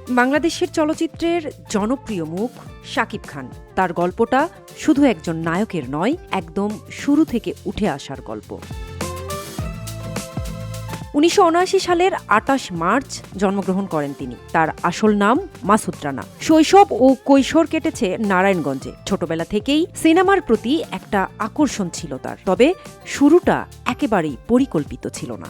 বাংলাদেশের চলচ্চিত্রের জনপ্রিয় মুখ শাকিব খান। তার গল্পটা শুধু একজন নায়কের নয়, একদম শুরু থেকে উঠে আসার গল্প। ১৯৭৯ সালের ২৮ মার্চ জন্মগ্রহণ করেন তিনি। তার আসল নাম মাসুদ রানা। শৈশব ও কৈশোর কেটেছে নারায়ণগঞ্জে। ছোটবেলা থেকেই সিনেমার প্রতি একটা আকর্ষণ ছিল তার, তবে শুরুটা একেবারেই পরিকল্পিত ছিল না।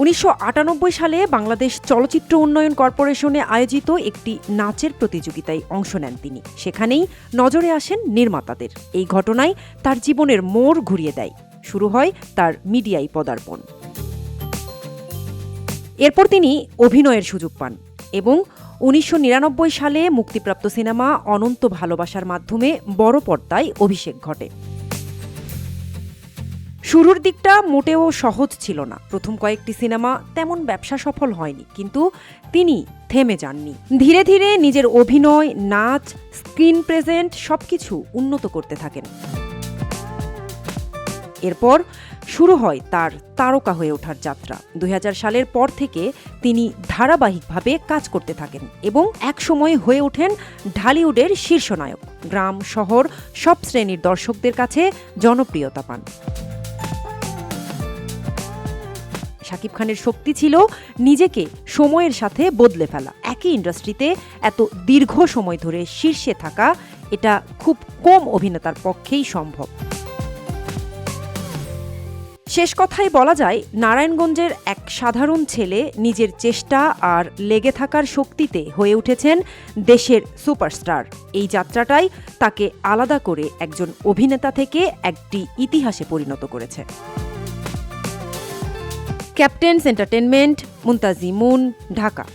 ১৯৯৮ সালে বাংলাদেশ চলচ্চিত্র উন্নয়ন কর্পোরেশনে আয়োজিত একটি নাচের প্রতিযোগিতায় অংশ নেন তিনি। সেখানেই নজরে আসেন নির্মাতাদের। এই ঘটনায় তার জীবনের মোড় ঘুরিয়ে দেয়। শুরু হয় তার মিডিয়ায় পদার্পণ। এরপর তিনি অভিনয়ের সুযোগ পান এবং ১৯৯৯ সালে মুক্তিপ্রাপ্ত সিনেমা অনন্ত ভালোবাসার মাধ্যমে বড় পর্দায় অভিষেক ঘটে। শুরুর দিকটা মোটেও সহজ ছিল না। প্রথম কয়েকটি সিনেমা তেমন ব্যবসা সফল হয়নি, কিন্তু তিনি থেমে যাননি। ধীরে ধীরে নিজের অভিনয়, নাচ, স্ক্রিন প্রেজেন্ট সবকিছু উন্নত করতে থাকেন। এরপর শুরু হয় তার তারকা হয়ে ওঠার যাত্রা। ২০০০ সালের পর থেকে তিনি ধারাবাহিকভাবে কাজ করতে থাকেন এবং একসময় হয়ে ওঠেন ঢালিউডের শীর্ষ নায়ক। গ্রাম শহর সব শ্রেণীর দর্শকদের কাছে জনপ্রিয়তা পান। শাকিব খানের শক্তি ছিল নিজেকে সময়ের সাথে বদলে ফেলা। একই ইন্ডাস্ট্রিতে এত দীর্ঘ সময় ধরে শীর্ষে থাকা, এটা খুব কম অভিনেতার পক্ষেই সম্ভব। শেষ কথায় বলা যায়, নারায়ণগঞ্জের এক সাধারণ ছেলে নিজের চেষ্টা আর লেগে থাকার শক্তিতে হয়ে উঠেছেন দেশের সুপারস্টার। এই যাত্রাটাই তাকে আলাদা করে একজন অভিনেতা থেকে একটি ইতিহাসে পরিণত করেছে। ক্যাপ্টেন্স এন্টারটেইনমেন্ট, মুনতাজি মুন, ঢাকা।